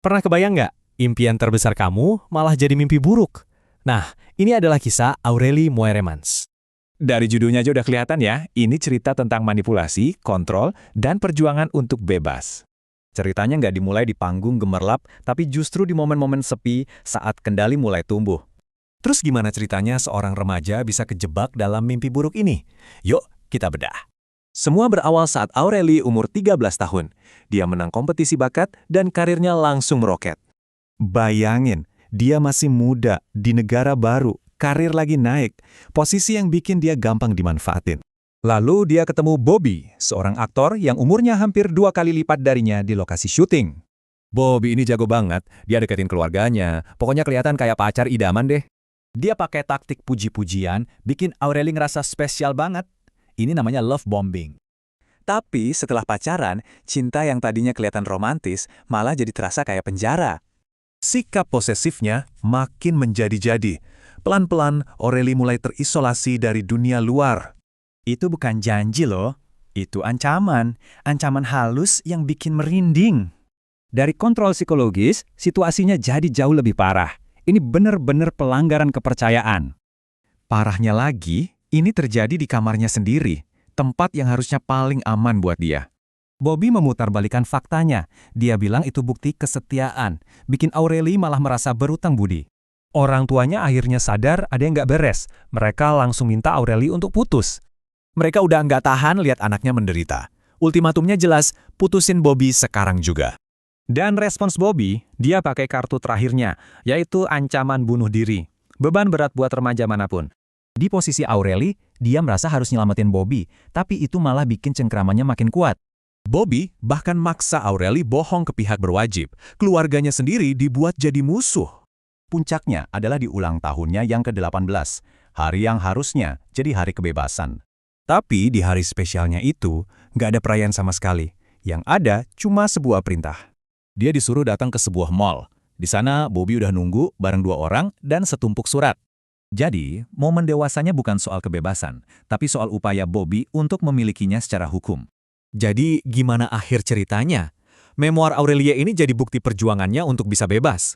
Pernah kebayang nggak, impian terbesar kamu malah jadi mimpi buruk? Nah, ini adalah kisah Aurelie Moeremans. Dari judulnya aja udah kelihatan ya, ini cerita tentang manipulasi, kontrol, dan perjuangan untuk bebas. Ceritanya nggak dimulai di panggung gemerlap, tapi justru di momen-momen sepi saat kendali mulai tumbuh. Terus gimana ceritanya seorang remaja bisa kejebak dalam mimpi buruk ini? Yuk, kita bedah. Semua berawal saat Aurelie umur 13 tahun. Dia menang kompetisi bakat dan karirnya langsung meroket. Bayangin, dia masih muda, di negara baru, karir lagi naik, posisi yang bikin dia gampang dimanfaatin. Lalu dia ketemu Bobby, seorang aktor yang umurnya hampir 2 kali lipat darinya di lokasi syuting. Bobby ini jago banget, dia deketin keluarganya, pokoknya kelihatan kayak pacar idaman deh. Dia pakai taktik puji-pujian, bikin Aurelie ngerasa spesial banget. Ini namanya love bombing. Tapi setelah pacaran, cinta yang tadinya kelihatan romantis malah jadi terasa kayak penjara. Sikap posesifnya makin menjadi-jadi. Pelan-pelan, Aurelie mulai terisolasi dari dunia luar. Itu bukan janji loh, itu ancaman. Ancaman halus yang bikin merinding. Dari kontrol psikologis, situasinya jadi jauh lebih parah. Ini benar-benar pelanggaran kepercayaan. Parahnya lagi, ini terjadi di kamarnya sendiri, tempat yang harusnya paling aman buat dia. Bobby memutarbalikkan faktanya. Dia bilang itu bukti kesetiaan, bikin Aurelie malah merasa berutang budi. Orang tuanya akhirnya sadar ada yang nggak beres. Mereka langsung minta Aurelie untuk putus. Mereka udah nggak tahan lihat anaknya menderita. Ultimatumnya jelas, putusin Bobby sekarang juga. Dan respons Bobby, dia pakai kartu terakhirnya, yaitu ancaman bunuh diri. Beban berat buat remaja manapun. Di posisi Aurelie, dia merasa harus nyelamatin Bobby, tapi itu malah bikin cengkramannya makin kuat. Bobby bahkan maksa Aurelie bohong ke pihak berwajib. Keluarganya sendiri dibuat jadi musuh. Puncaknya adalah di ulang tahunnya yang ke-18, hari yang harusnya jadi hari kebebasan. Tapi di hari spesialnya itu, nggak ada perayaan sama sekali. Yang ada cuma sebuah perintah. Dia disuruh datang ke sebuah mall. Di sana, Bobby udah nunggu bareng 2 orang dan setumpuk surat. Jadi, momen dewasanya bukan soal kebebasan, tapi soal upaya Bobby untuk memilikinya secara hukum. Jadi gimana akhir ceritanya? Memoir Aurelie ini jadi bukti perjuangannya untuk bisa bebas.